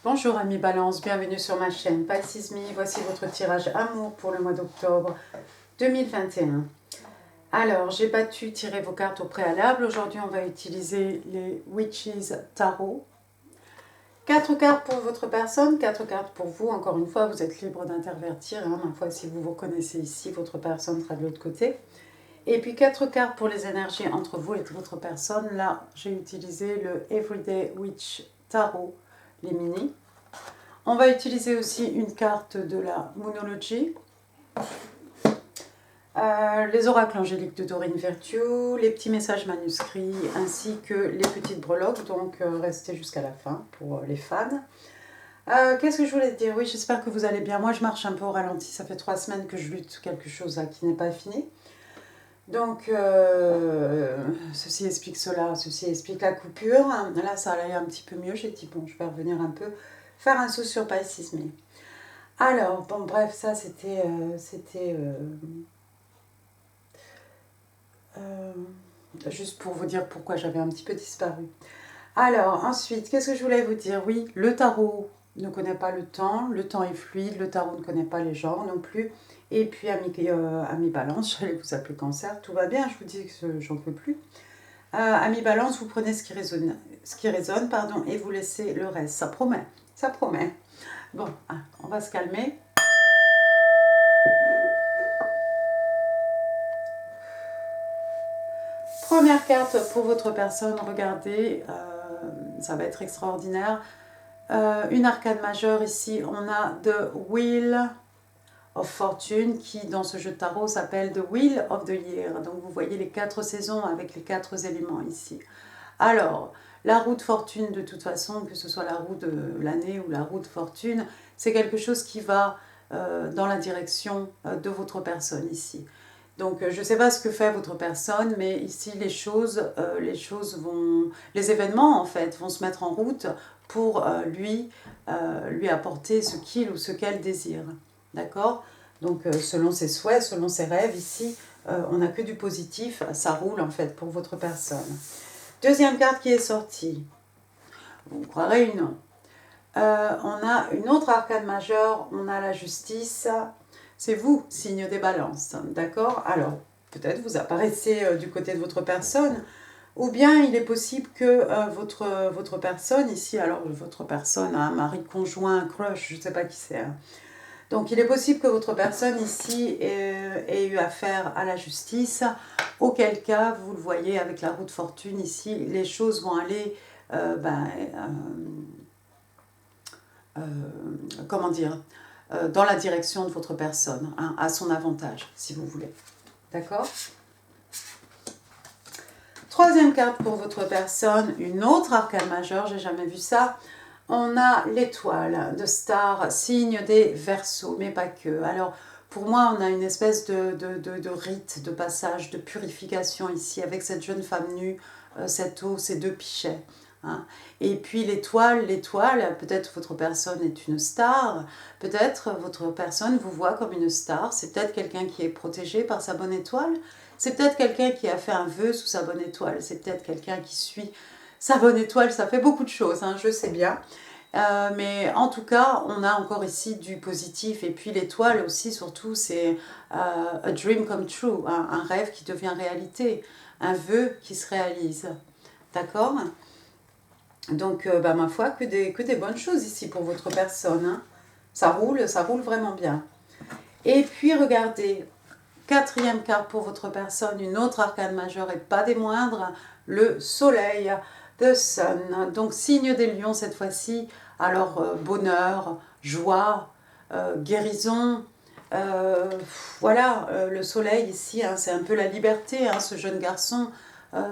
Bonjour amis Balance, bienvenue sur ma chaîne Pisces Me. Voici votre tirage amour pour le mois d'octobre 2021. Alors, j'ai pas pu tirer vos cartes au préalable. Aujourd'hui, on va utiliser les Witches Tarot. 4 cartes pour votre personne, 4 cartes pour vous. Encore une fois, vous êtes libre d'intervertir. Ma foi, si vous vous reconnaissez ici, votre personne sera de l'autre côté. Et puis 4 cartes pour les énergies entre vous et votre personne. Là, j'ai utilisé le Everyday Witch Tarot, les mini. On va utiliser aussi une carte de la Moonology, les oracles angéliques de Dorine Virtue, les petits messages manuscrits ainsi que les petites breloques, donc restez jusqu'à la fin pour les fans. Qu'est-ce que je voulais te dire? Oui, j'espère que vous allez bien. Moi, je marche un peu au ralenti, ça fait 3 semaines que je lutte quelque chose là, qui n'est pas fini. Donc, ceci explique cela, ceci explique la coupure. Là, ça allait un petit peu mieux, j'ai dit, bon, je vais revenir un peu faire un saut sur Pisces Me. Alors, bon, bref, ça, c'était juste pour vous dire pourquoi j'avais un petit peu disparu. Alors, ensuite, qu'est-ce que je voulais vous dire? Oui, le tarot ne connaît pas le temps est fluide, le tarot ne connaît pas les genres non plus. Et puis, ami Balance, j'allais vous appeler Cancer, tout va bien, je vous dis que j'en peux plus. Ami Balance, vous prenez ce qui résonne, pardon, et vous laissez le reste, ça promet, ça promet. Bon, on va se calmer. Première carte pour votre personne, regardez, ça va être extraordinaire. Une arcane majeure ici, on a The Wheel of Fortune qui dans ce jeu de tarot s'appelle The Wheel of the Year. Donc vous voyez les 4 saisons avec les 4 éléments ici. Alors, la roue de fortune de toute façon, que ce soit la roue de l'année ou la roue de fortune, c'est quelque chose qui va dans la direction de votre personne ici. Donc je ne sais pas ce que fait votre personne, mais ici les événements en fait vont se mettre en route pour lui apporter ce qu'il ou ce qu'elle désire. D'accord? Donc selon ses souhaits, selon ses rêves, ici, on n'a que du positif, ça roule en fait pour votre personne. Deuxième carte qui est sortie, vous croirez une. On a une autre arcane majeure, on a la justice. C'est vous, signe des balances, d'accord? Alors, peut-être vous apparaissez du côté de votre personne, ou bien il est possible que votre personne ici, alors votre personne a un mari conjoint, un crush, je ne sais pas qui c'est. Donc il est possible que votre personne ici ait eu affaire à la justice, auquel cas, vous le voyez avec la roue de fortune ici, les choses vont aller, comment dire, dans la direction de votre personne, à son avantage, si vous voulez. D'accord? Troisième carte pour votre personne, une autre arcane majeure, j'ai jamais vu ça. On a l'étoile de star, signe des Verseaux, mais pas que. Alors, pour moi, on a une espèce de rite, de passage, de purification ici, avec cette jeune femme nue, cette eau, ces 2 pichets. Et puis l'étoile, peut-être votre personne est une star, peut-être votre personne vous voit comme une star, c'est peut-être quelqu'un qui est protégé par sa bonne étoile, c'est peut-être quelqu'un qui a fait un vœu sous sa bonne étoile, c'est peut-être quelqu'un qui suit sa bonne étoile, ça fait beaucoup de choses, je sais bien. Mais en tout cas, on a encore ici du positif. Et puis l'étoile aussi, surtout, c'est a dream come true, un rêve qui devient réalité, un vœu qui se réalise. D'accord? Donc, ma foi, que des bonnes choses ici pour votre personne. Ça roule vraiment bien. Et puis, regardez, 4e carte pour votre personne, une autre arcane majeure et pas des moindres, le soleil, the sun. Donc, signe des lions cette fois-ci. Alors, bonheur, joie, guérison. Voilà, le soleil ici, c'est un peu la liberté, ce jeune garçon.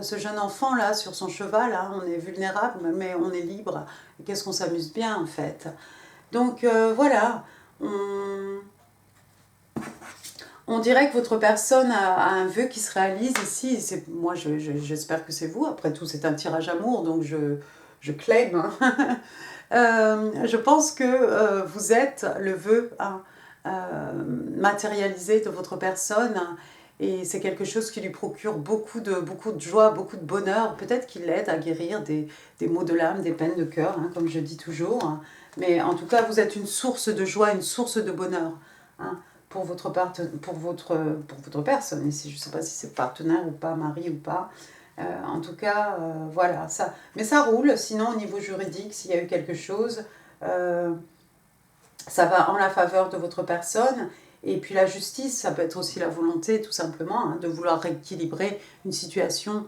Ce jeune enfant là sur son cheval, on est vulnérable mais on est libre. Qu'est-ce qu'on s'amuse bien en fait. Donc voilà, on dirait que votre personne a un vœu qui se réalise ici. Moi j'espère que c'est vous, après tout c'est un tirage amour donc je claim. Je pense que vous êtes le vœu matérialisé de votre personne. Et c'est quelque chose qui lui procure beaucoup de joie, beaucoup de bonheur. Peut-être qu'il l'aide à guérir des maux de l'âme, des peines de cœur, hein, comme je dis toujours. Hein. Mais en tout cas, vous êtes une source de joie, une source de bonheur, hein, pour votre personne. Ici, je ne sais pas si c'est partenaire ou pas, mari ou pas. En tout cas, voilà. Ça. Mais ça roule. Sinon, au niveau juridique, s'il y a eu quelque chose, ça va en la faveur de votre personne. Et puis la justice, ça peut être aussi la volonté, tout simplement, hein, de vouloir rééquilibrer une situation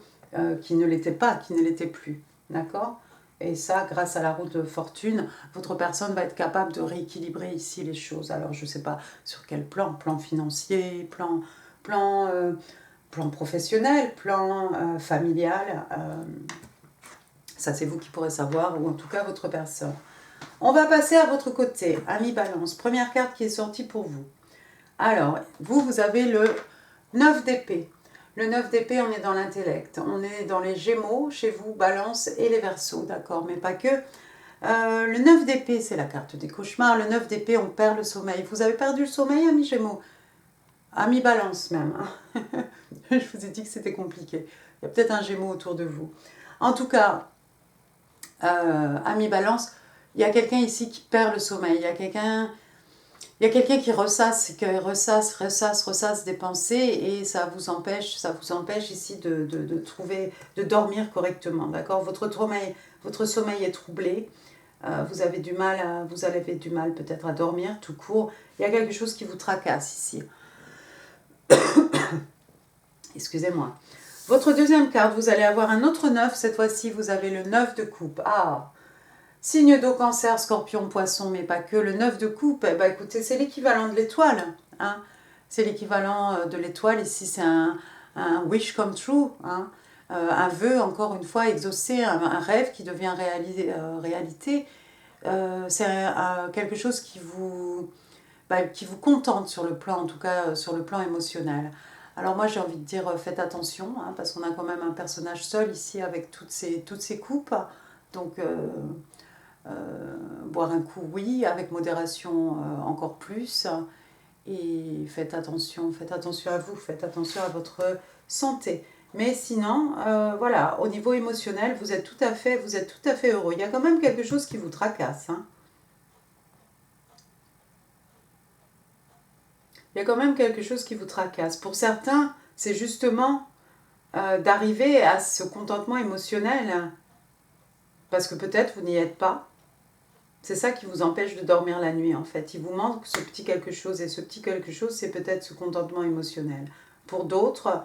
qui ne l'était pas, qui ne l'était plus. D'accord ? Et ça, grâce à la roue de fortune, votre personne va être capable de rééquilibrer ici les choses. Alors, je ne sais pas sur quel plan financier, plan professionnel, plan familial. Ça, c'est vous qui pourrez savoir, ou en tout cas votre personne. On va passer à votre côté, ami Balance. Première carte qui est sortie pour vous. Alors, vous avez le 9 d'épée. Le 9 d'épée, on est dans l'intellect. On est dans les Gémeaux, chez vous, Balance et les Verseaux, d'accord, mais pas que. Le 9 d'épée, c'est la carte des cauchemars. Le 9 d'épée, on perd le sommeil. Vous avez perdu le sommeil, ami Gémeaux? Ami Balance même. Hein. Je vous ai dit que c'était compliqué. Il y a peut-être un Gémeaux autour de vous. En tout cas, ami Balance, il y a quelqu'un ici qui perd le sommeil. Il y a quelqu'un qui ressasse des pensées et ça vous empêche ici de trouver, de dormir correctement, d'accord ? Votre sommeil est troublé, vous avez du mal peut-être à dormir tout court. Il y a quelque chose qui vous tracasse ici. Excusez-moi. Votre deuxième carte, vous allez avoir un autre 9, cette fois-ci vous avez le 9 de coupe. Ah, signe d'eau, cancer, scorpion, poisson, mais pas que. Le 9 de coupe, écoutez, c'est l'équivalent de l'étoile. Hein. C'est l'équivalent de l'étoile. Ici, c'est un wish come true. Hein. Un vœu, encore une fois, exaucé, un rêve qui devient réalité. C'est quelque chose qui vous contente sur le plan, en tout cas sur le plan émotionnel. Alors moi, j'ai envie de dire, faites attention, hein, parce qu'on a quand même un personnage seul ici avec toutes ces coupes. Donc... boire un coup, oui, avec modération encore plus. Et faites attention à vous, faites attention à votre santé. Mais sinon, voilà, au niveau émotionnel, vous êtes tout à fait heureux. Il y a quand même quelque chose qui vous tracasse. Hein. Il y a quand même quelque chose qui vous tracasse. Pour certains, c'est justement d'arriver à ce contentement émotionnel, parce que peut-être vous n'y êtes pas. C'est ça qui vous empêche de dormir la nuit, en fait. Il vous manque ce petit quelque chose. Et ce petit quelque chose, c'est peut-être ce contentement émotionnel. Pour d'autres,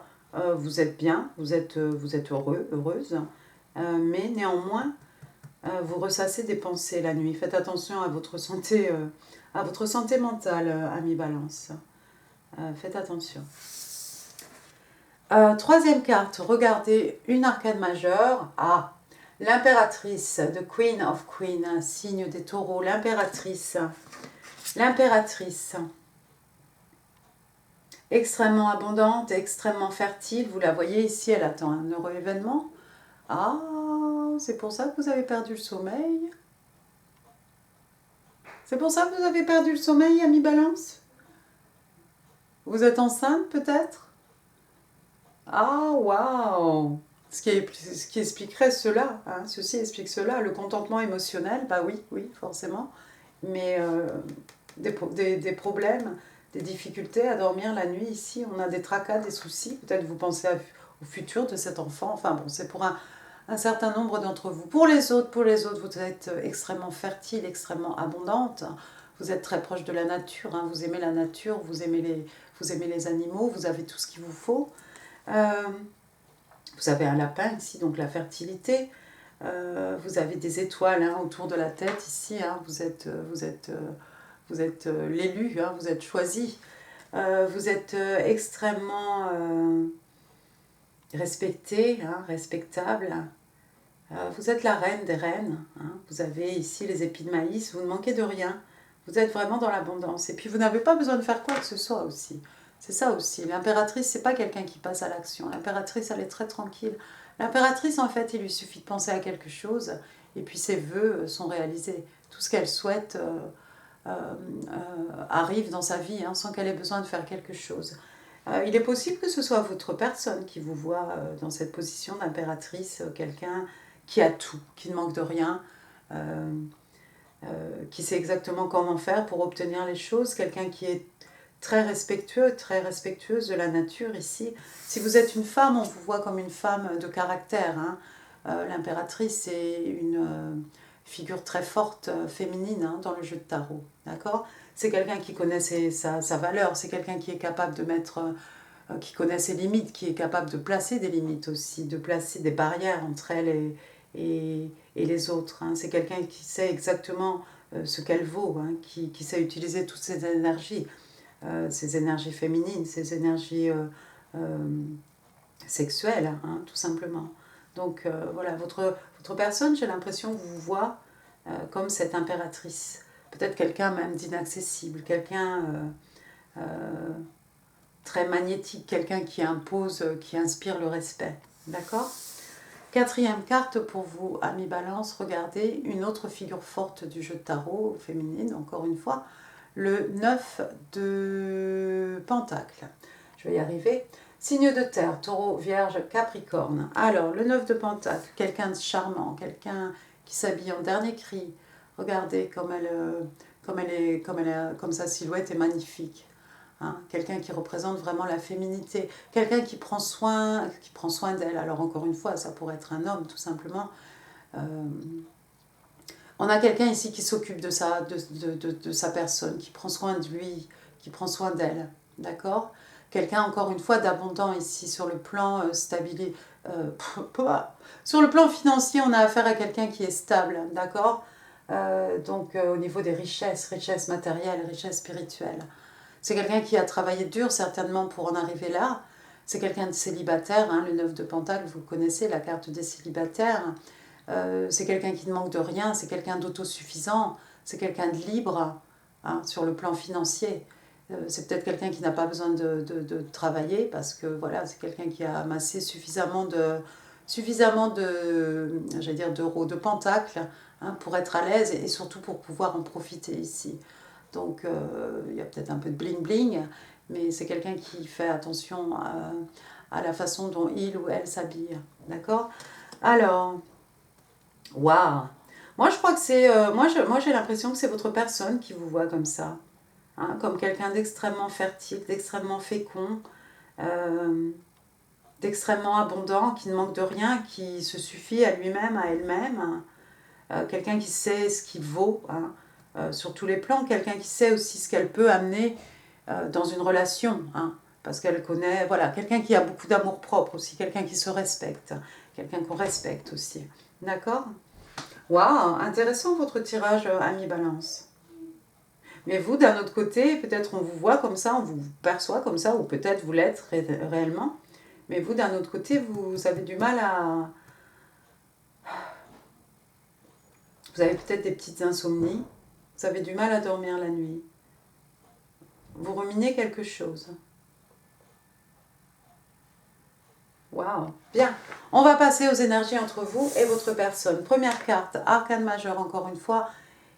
vous êtes bien, vous êtes heureux, heureuse. Mais néanmoins, vous ressassez des pensées la nuit. Faites attention à votre santé mentale, ami Balance. Faites attention. Troisième carte, regardez une arcane majeure. Ah, l'impératrice, the Queen of Queen, signe des taureaux, l'impératrice, extrêmement abondante, extrêmement fertile, vous la voyez ici, elle attend un heureux événement. Ah, c'est pour ça que vous avez perdu le sommeil. C'est pour ça que vous avez perdu le sommeil, ami Balance. Vous êtes enceinte peut-être? Ah, waouh! Ce qui expliquerait cela, hein, ceci explique cela, le contentement émotionnel, bah oui, forcément, mais des problèmes, des difficultés à dormir la nuit ici, on a des tracas, des soucis, peut-être vous pensez au futur de cet enfant, enfin bon, c'est pour un certain nombre d'entre vous. Pour les autres, vous êtes extrêmement fertile, extrêmement abondante, vous êtes très proche de la nature, hein, vous aimez la nature, vous aimez les animaux, vous avez tout ce qu'il vous faut. Vous avez un lapin ici, donc la fertilité. Vous avez des étoiles hein, autour de la tête ici. Hein, vous êtes l'élu, hein, vous êtes choisi. Vous êtes extrêmement respecté, hein, respectable. Vous êtes la reine des reines. Hein, vous avez ici les épis de maïs. Vous ne manquez de rien. Vous êtes vraiment dans l'abondance. Et puis vous n'avez pas besoin de faire quoi que ce soit aussi. C'est ça aussi. L'impératrice, c'est pas quelqu'un qui passe à l'action. L'impératrice, elle est très tranquille. L'impératrice, en fait, il lui suffit de penser à quelque chose et puis ses vœux sont réalisés. Tout ce qu'elle souhaite arrive dans sa vie hein, sans qu'elle ait besoin de faire quelque chose. Il est possible que ce soit votre personne qui vous voit dans cette position d'impératrice, quelqu'un qui a tout, qui ne manque de rien, qui sait exactement comment faire pour obtenir les choses, quelqu'un qui est très respectueux, très respectueuse de la nature ici. Si vous êtes une femme, on vous voit comme une femme de caractère. Hein. L'impératrice est une figure très forte, féminine, hein, dans le jeu de tarot. D'accord ? C'est quelqu'un qui connaît sa valeur, c'est quelqu'un qui est capable de mettre, qui connaît ses limites, qui est capable de placer des limites aussi, de placer des barrières entre elle et les autres. Hein. C'est quelqu'un qui sait exactement ce qu'elle vaut, hein, qui sait utiliser toutes ses énergies féminines, ses énergies sexuelles, hein, tout simplement. Donc voilà, votre personne, j'ai l'impression, vous voit comme cette impératrice. Peut-être quelqu'un même d'inaccessible, quelqu'un très magnétique, quelqu'un qui impose, qui inspire le respect. D'accord ? Quatrième carte pour vous, amis Balance, regardez une autre figure forte du jeu de tarot, féminine, encore une fois, le 9 de Pentacle. Je vais y arriver. Signe de terre, taureau, vierge, capricorne. Alors, le 9 de Pentacle, quelqu'un de charmant, quelqu'un qui s'habille en dernier cri. Regardez comme sa silhouette est magnifique. Hein, quelqu'un qui représente vraiment la féminité, quelqu'un qui prend soin d'elle. Alors encore une fois, ça pourrait être un homme tout simplement. On a quelqu'un ici qui s'occupe de sa personne, qui prend soin de lui, qui prend soin d'elle, d'accord ? Quelqu'un encore une fois d'abondant ici sur le plan sur le plan financier, on a affaire à quelqu'un qui est stable, d'accord ? Donc au niveau des richesses matérielles, richesses spirituelles. C'est quelqu'un qui a travaillé dur certainement pour en arriver là. C'est quelqu'un de célibataire, hein, le 9 de Pentacle, vous connaissez la carte des célibataires. C'est quelqu'un qui ne manque de rien, c'est quelqu'un d'autosuffisant, c'est quelqu'un de libre, hein, sur le plan financier. C'est peut-être quelqu'un qui n'a pas besoin de travailler parce que voilà, c'est quelqu'un qui a amassé suffisamment d'euros, de pentacles, hein, pour être à l'aise et surtout pour pouvoir en profiter ici. Donc il y a peut-être un peu de bling-bling, mais c'est quelqu'un qui fait attention à la façon dont il ou elle s'habille. D'accord ? Alors, waouh ! Moi, je crois que c'est... moi, j'ai l'impression que c'est votre personne qui vous voit comme ça. Hein, comme quelqu'un d'extrêmement fertile, d'extrêmement fécond, d'extrêmement abondant, qui ne manque de rien, qui se suffit à lui-même, à elle-même. Quelqu'un qui sait ce qu'il vaut, hein, sur tous les plans. Quelqu'un qui sait aussi ce qu'elle peut amener dans une relation. Hein, parce qu'elle connaît... Voilà, quelqu'un qui a beaucoup d'amour-propre aussi. Quelqu'un qui se respecte. Quelqu'un qu'on respecte aussi. D'accord ? Waouh, intéressant votre tirage, ami Balance. Mais vous, d'un autre côté, peut-être on vous voit comme ça, on vous perçoit comme ça, ou peut-être vous l'êtes réellement. Mais vous, d'un autre côté, vous avez du mal à... Vous avez peut-être des petites insomnies. Vous avez du mal à dormir la nuit. Vous ruminez quelque chose. Waouh, bien. On va passer aux énergies entre vous et votre personne. Première carte, arcane majeur encore une fois.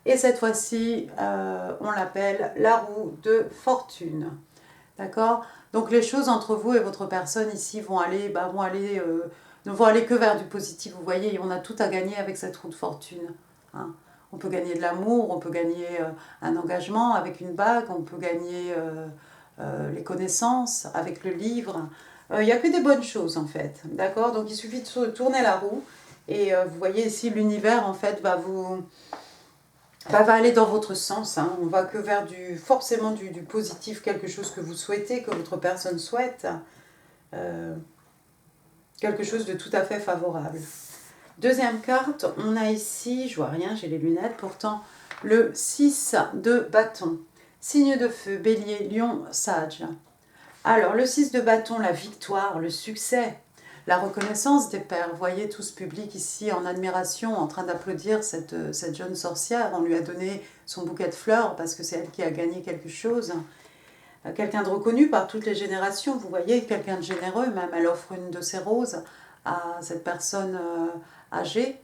Et cette fois-ci, on l'appelle la roue de fortune. D'accord ? Donc les choses entre vous et votre personne ici ne vont aller que vers du positif. Vous voyez, on a tout à gagner avec cette roue de fortune. Hein. On peut gagner de l'amour, on peut gagner un engagement avec une bague, on peut gagner les connaissances avec le livre. Il n'y a que des bonnes choses en fait. D'accord ? Donc il suffit de tourner la roue et vous voyez ici l'univers en fait va aller dans votre sens. Hein. On va que vers forcément du positif, quelque chose que vous souhaitez, que votre personne souhaite. Quelque chose de tout à fait favorable. Deuxième carte, on a ici, je vois rien, j'ai les lunettes, pourtant, le 6 de bâton. Signe de feu, bélier, lion, sage. Alors, le 6 de bâton, la victoire, le succès, la reconnaissance des pères. Vous voyez tout ce public ici en admiration, en train d'applaudir cette jeune sorcière. On lui a donné son bouquet de fleurs parce que c'est elle qui a gagné quelque chose. Quelqu'un de reconnu par toutes les générations, vous voyez, quelqu'un de généreux, même elle offre une de ses roses à cette personne âgée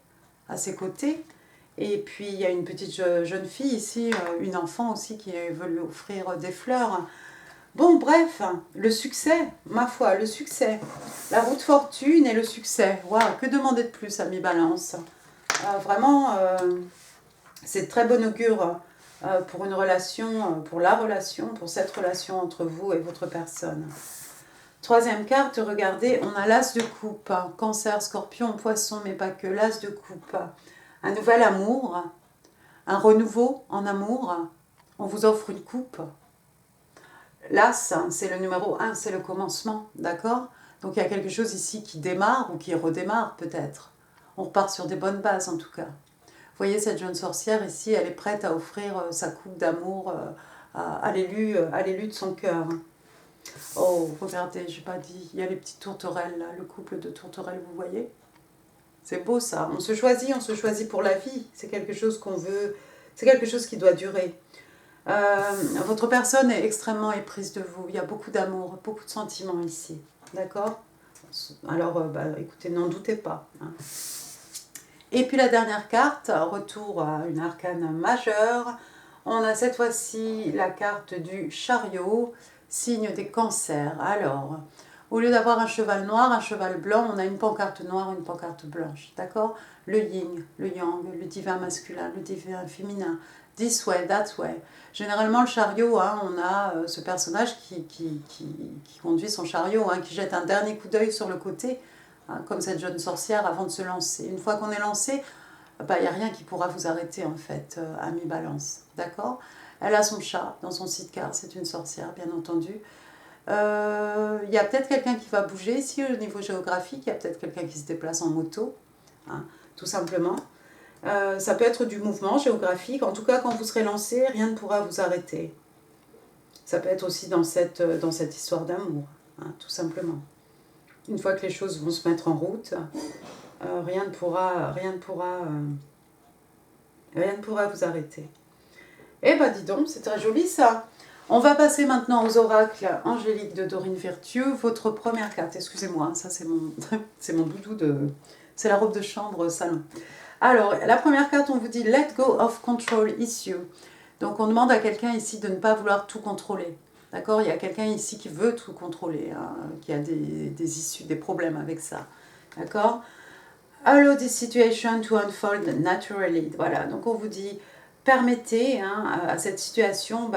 à ses côtés. Et puis il y a une petite jeune fille ici, une enfant aussi qui veut lui offrir des fleurs. Bon, bref, le succès, ma foi, le succès. La roue de fortune et le succès. Waouh, que demander de plus, ami Balance? Vraiment, c'est de très bon augure pour une relation, pour la relation, pour cette relation entre vous et votre personne. Troisième carte, regardez, on a l'as de coupe. Cancer, scorpion, poisson, mais pas que. L'as de coupe. Un nouvel amour, un renouveau en amour. On vous offre une coupe. L'as, c'est le numéro 1, c'est le commencement, d'accord? Donc il y a quelque chose ici qui démarre ou qui redémarre peut-être. On repart sur des bonnes bases en tout cas. Vous voyez cette jeune sorcière ici, elle est prête à offrir sa coupe d'amour à l'élu de son cœur. Oh, regardez, j'ai pas dit, il y a les petites tourterelles là, le couple de tourterelles, vous voyez? C'est beau ça, on se choisit pour la vie, c'est quelque chose qu'on veut, c'est quelque chose qui doit durer. Votre personne est extrêmement éprise de vous. Il y a beaucoup d'amour, beaucoup de sentiments ici. D'accord? Alors, écoutez, n'en doutez pas. Hein. Et puis la dernière carte, retour à une arcane majeure. On a cette fois-ci la carte du chariot, signe des cancers. Alors, au lieu d'avoir un cheval noir, un cheval blanc, on a une pancarte noire, une pancarte blanche. D'accord? Le yin, le yang, le divin masculin, le divin féminin. This way, that way. Généralement, le chariot, hein, on a ce personnage qui conduit son chariot, hein, qui jette un dernier coup d'œil sur le côté, hein, comme cette jeune sorcière avant de se lancer. Une fois qu'on est lancé, il n'y a rien qui pourra vous arrêter, en fait, ami Balance. D'accord? Elle a son chat dans son sidecar, c'est une sorcière, bien entendu. Il y a peut-être quelqu'un qui va bouger ici au niveau géographique, il y a peut-être quelqu'un qui se déplace en moto, hein, tout simplement. Ça peut être du mouvement géographique. En tout cas, quand vous serez lancé, rien ne pourra vous arrêter. Ça peut être aussi dans cette histoire d'amour, hein, tout simplement. Une fois que les choses vont se mettre en route, rien ne pourra vous arrêter. Eh ben, dis donc, c'est très joli ça. On va passer maintenant aux oracles angéliques de Dorine Virtue. Votre première carte, excusez-moi, ça c'est mon, c'est mon doudou c'est la robe de chambre salon. Alors, la première carte, on vous dit « Let go of control issue ». Donc, on demande à quelqu'un ici de ne pas vouloir tout contrôler. D'accord? Il y a quelqu'un ici qui veut tout contrôler, hein, qui a des issues, des problèmes avec ça. D'accord? « Allow this situation to unfold naturally ». Voilà, donc on vous dit « Permettez hein, à cette situation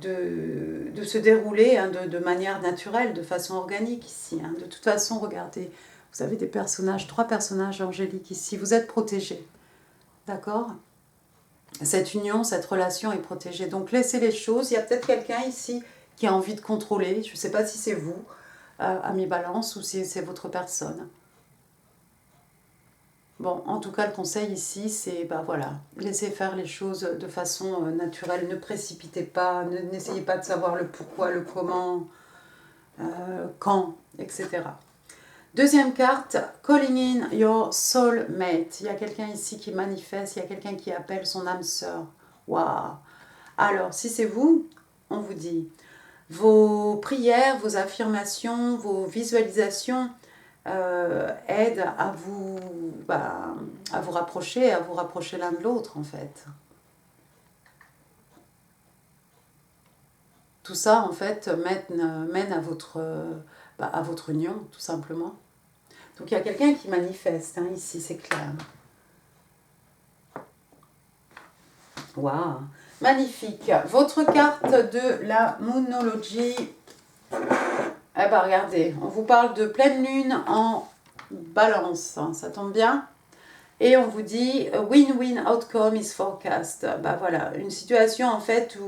de se dérouler hein, de manière naturelle, de façon organique ici. Hein. De toute façon, regardez… Vous avez des personnages, 3 personnages angéliques ici. Vous êtes protégés. D'accord? Cette union, cette relation est protégée. Donc laissez les choses. Il y a peut-être quelqu'un ici qui a envie de contrôler. Je ne sais pas si c'est vous, ami Balance, ou si c'est votre personne. Bon, en tout cas, le conseil ici, c'est, voilà, laissez faire les choses de façon naturelle. Ne précipitez pas, n'essayez pas de savoir le pourquoi, le comment, quand, etc. Deuxième carte, calling in your soulmate. Il y a quelqu'un ici qui manifeste, il y a quelqu'un qui appelle son âme sœur. Waouh! Alors, si c'est vous, on vous dit, vos prières, vos affirmations, vos visualisations aident à vous rapprocher l'un de l'autre, en fait. Tout ça, en fait, mène à votre union, tout simplement. Donc, il y a quelqu'un qui manifeste, hein, ici, c'est clair. Waouh! Magnifique. Votre carte de la Moonology. Eh ben, regardez, on vous parle de pleine lune en balance, hein, ça tombe bien. Et on vous dit « Win-win outcome is forecast ». Voilà, une situation, en fait,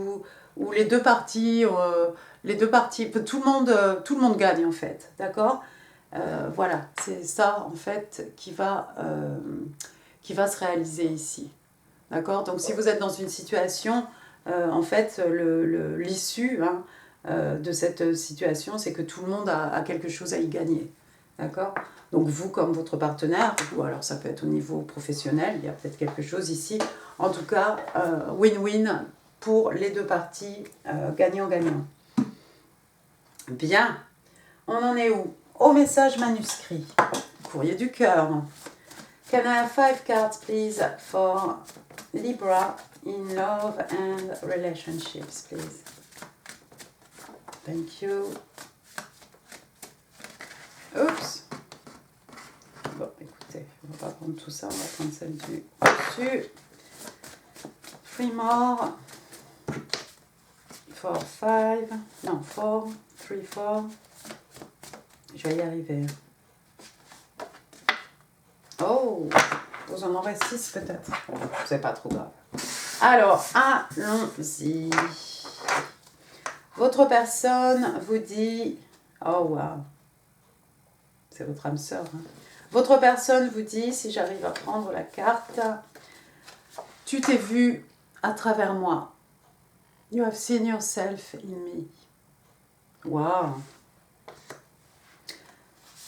où les deux parties, tout le monde gagne, en fait, d'accord? Voilà, c'est ça, en fait, qui va se réaliser ici. D'accord? Donc, si vous êtes dans une situation, en fait, l'issue hein, de cette situation, c'est que tout le monde a quelque chose à y gagner. D'accord? Donc, vous, comme votre partenaire, ou alors ça peut être au niveau professionnel, il y a peut-être quelque chose ici. En tout cas, win-win pour les deux parties, gagnant-gagnant. Bien. On en est où? Au message manuscrit. Courrier du cœur. Can I have 5 cards, please, for Libra in love and relationships, please? Thank you. Oups. Bon, écoutez, on va pas prendre tout ça, on va prendre celle du dessus. 3 more. 4, 5. Non, 4. 3, 4. Je vais y arriver. Oh, vous en aurez 6 peut-être. C'est pas trop grave. Alors, allons-y. Votre personne vous dit... Oh, wow. C'est votre âme sœur. Hein. Votre personne vous dit, si j'arrive à prendre la carte, tu t'es vu à travers moi. You have seen yourself in me. Wow.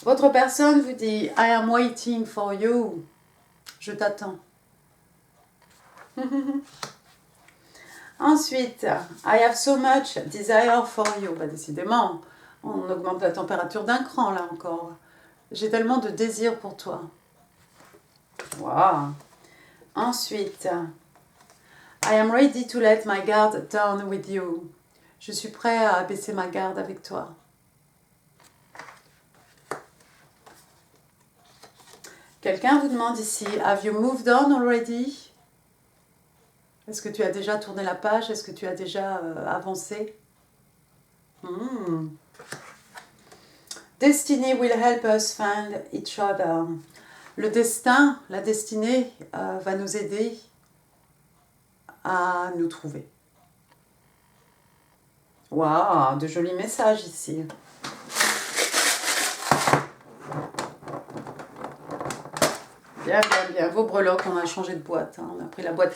Votre personne vous dit, I am waiting for you. Je t'attends. Ensuite, I have so much desire for you. Bah, décidément, on augmente la température d'un cran là encore. J'ai tellement de désir pour toi. Wow. Ensuite, I am ready to let my guard down with you. Je suis prêt à baisser ma garde avec toi. Quelqu'un vous demande ici, have you moved on already? Est-ce que tu as déjà tourné la page? Est-ce que tu as déjà avancé? Destiny will help us find each other. Le destin, la destinée va nous aider à nous trouver. Waouh, de jolis messages ici. Bien, bien, bien. Vos breloques, on a changé de boîte. Hein. On a pris la boîte.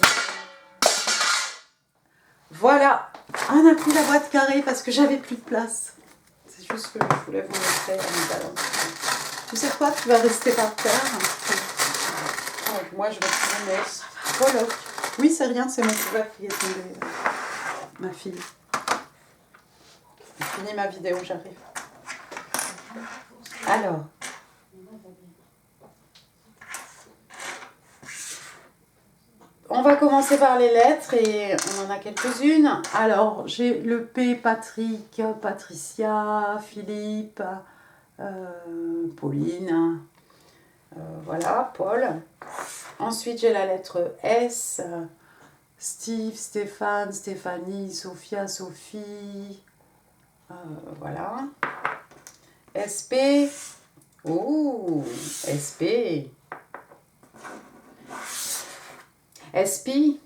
Voilà. On a pris la boîte carrée parce que j'avais plus de place. C'est juste que je voulais vous montrer en allant. Tu sais quoi, tu vas rester par terre. Donc, moi, je vais prendre mes breloques. Oui, c'est rien, c'est mon couvert qui est tombé. Ma fille. J'ai fini ma vidéo, j'arrive. Alors. On va commencer par les lettres et on en a quelques-unes. Alors, j'ai le P, Patrick, Patricia, Philippe, Pauline, voilà, Paul. Ensuite, j'ai la lettre S, Steve, Stéphane, Stéphanie, Sophia, Sophie, voilà. SP, oh, SP. SP.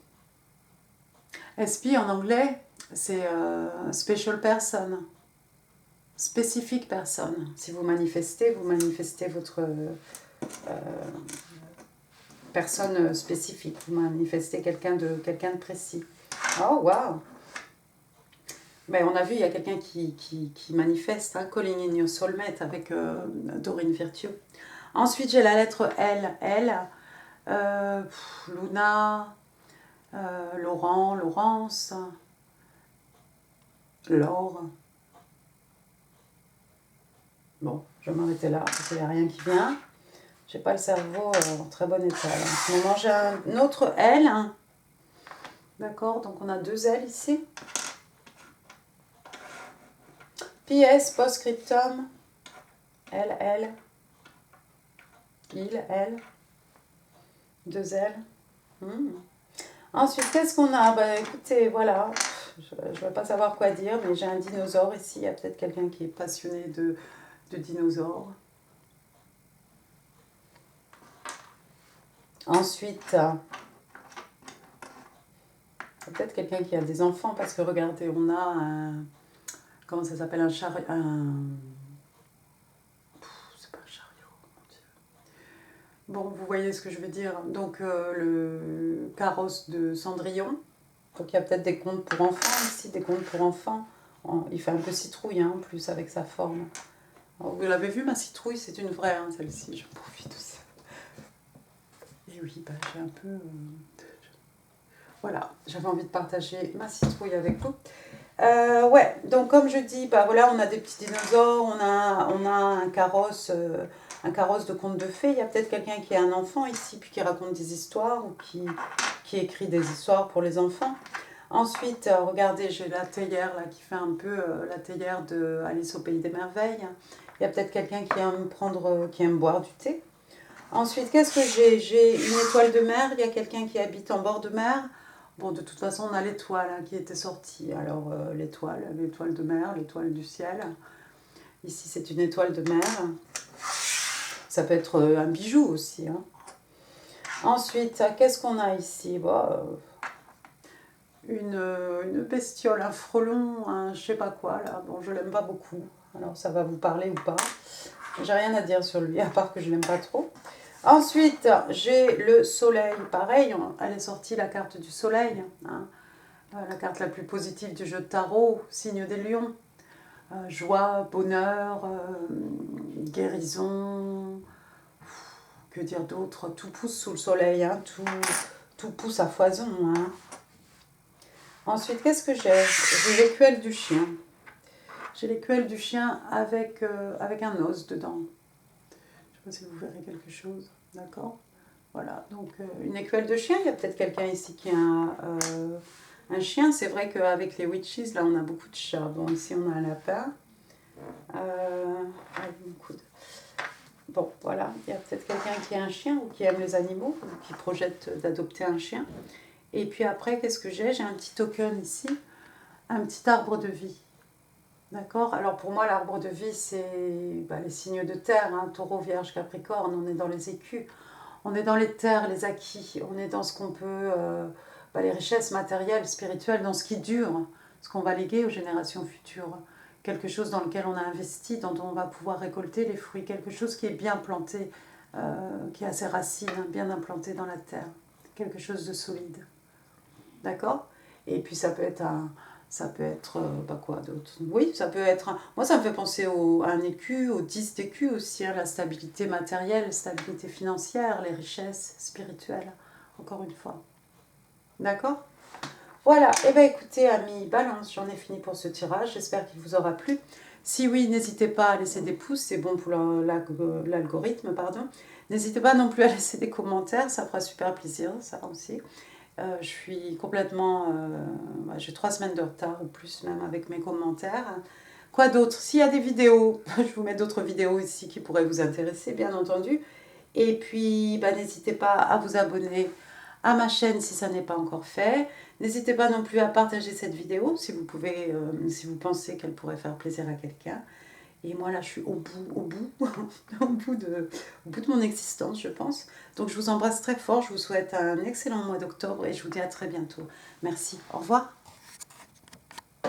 SP en anglais, c'est special person, spécifique personne. Si vous manifestez votre personne spécifique. Vous manifestez quelqu'un de précis. Oh, waouh! Mais on a vu, il y a quelqu'un qui manifeste, hein, Calling in your soulmate avec Doreen Virtue. Ensuite, j'ai la lettre L, Luna, Laurent, Laurence, Laure. Bon, je vais m'arrêter là parce qu'il n'y a rien qui vient. J'ai pas le cerveau en très bon état. Là. En ce moment, j'ai un autre L. D'accord, donc on a 2 L ici. PS, post-scriptum. L. Il, elle. 2 L. Ensuite, qu'est-ce qu'on a? Bah, écoutez, voilà. Je ne vais pas savoir quoi dire, mais j'ai un dinosaure ici. Il y a peut-être quelqu'un qui est passionné de dinosaures. Ensuite, peut-être quelqu'un qui a des enfants, parce que regardez, on a un... Comment ça s'appelle? C'est pas un chariot, mon Dieu. Bon, vous voyez ce que je veux dire. Donc, le carrosse de Cendrillon. Donc, il y a peut-être des contes pour enfants ici, des contes pour enfants. Il fait un peu citrouille, hein, en plus, avec sa forme. Alors, vous l'avez vu, ma citrouille, c'est une vraie, hein, celle-ci. Je profite de ça. Et oui, bah, j'ai un peu... Voilà, j'avais envie de partager ma citrouille avec vous. Ouais, donc comme je dis, bah voilà, on a des petits dinosaures, on a un carrosse de contes de fées. Il y a peut-être quelqu'un qui a un enfant ici, puis qui raconte des histoires ou qui écrit des histoires pour les enfants. Ensuite, regardez, j'ai la théière là, qui fait un peu la théière de Alice au Pays des Merveilles. Il y a peut-être quelqu'un qui aime qui aime boire du thé. Ensuite, qu'est-ce que j'ai? J'ai une étoile de mer. Il y a quelqu'un qui habite en bord de mer. Bon, de toute façon, on a l'étoile hein, qui était sortie. Alors, l'étoile de mer, l'étoile du ciel. Ici, c'est une étoile de mer. Ça peut être un bijou aussi. Hein. Ensuite, qu'est-ce qu'on a ici? Une bestiole, un frelon, un je sais pas quoi là. Bon, je l'aime pas beaucoup. Alors, ça va vous parler ou pas. J'ai rien à dire sur lui, à part que je l'aime pas trop. Ensuite, j'ai le soleil. Pareil, elle est sortie la carte du soleil. Hein. La carte la plus positive du jeu de tarot, signe des lions. Joie, bonheur, guérison, que dire d'autre? Tout pousse sous le soleil, hein, tout pousse à foison. Hein. Ensuite, qu'est-ce que j'ai? J'ai l'écuelle du chien. J'ai l'écuelle du chien avec un os dedans. Je ne sais pas si vous verrez quelque chose, d'accord? Voilà, donc une écuelle de chien, il y a peut-être quelqu'un ici qui a un chien. C'est vrai qu'avec les witches, là, on a beaucoup de chats. Bon, ici, on a un lapin. Bon, voilà, il y a peut-être quelqu'un qui a un chien ou qui aime les animaux, ou qui projette d'adopter un chien. Et puis après, qu'est-ce que j'ai? J'ai un petit token ici, un petit arbre de vie. D'accord? Alors pour moi, l'arbre de vie, c'est les signes de terre, hein, taureau, vierge, capricorne, on est dans les écus. On est dans les terres, les acquis, on est dans ce qu'on peut, les richesses matérielles, spirituelles, dans ce qui dure, ce qu'on va léguer aux générations futures. Quelque chose dans lequel on a investi, dont on va pouvoir récolter les fruits, quelque chose qui est bien planté, qui a ses racines bien implantées dans la terre, quelque chose de solide. D'accord? Et puis ça peut être quoi d'autre? Oui, ça peut être... Moi, ça me fait penser à un écu, au 10 d'écu aussi, hein, la stabilité matérielle, la stabilité financière, les richesses spirituelles, encore une fois. D'accord? Voilà, et bien écoutez, amis Balance, j'en ai fini pour ce tirage, j'espère qu'il vous aura plu. Si oui, n'hésitez pas à laisser des pouces, c'est bon pour l'algorithme, pardon. N'hésitez pas non plus à laisser des commentaires, ça fera super plaisir, ça aussi. Je suis complètement... j'ai 3 semaines de retard ou plus même avec mes commentaires. Quoi d'autre? S'il y a des vidéos, je vous mets d'autres vidéos ici qui pourraient vous intéresser, bien entendu. Et puis, n'hésitez pas à vous abonner à ma chaîne si ça n'est pas encore fait. N'hésitez pas non plus à partager cette vidéo si vous pouvez, si vous pensez qu'elle pourrait faire plaisir à quelqu'un. Et moi, là, je suis au bout, au bout de mon existence, je pense. Donc, je vous embrasse très fort. Je vous souhaite un excellent mois d'octobre et je vous dis à très bientôt. Merci. Au revoir.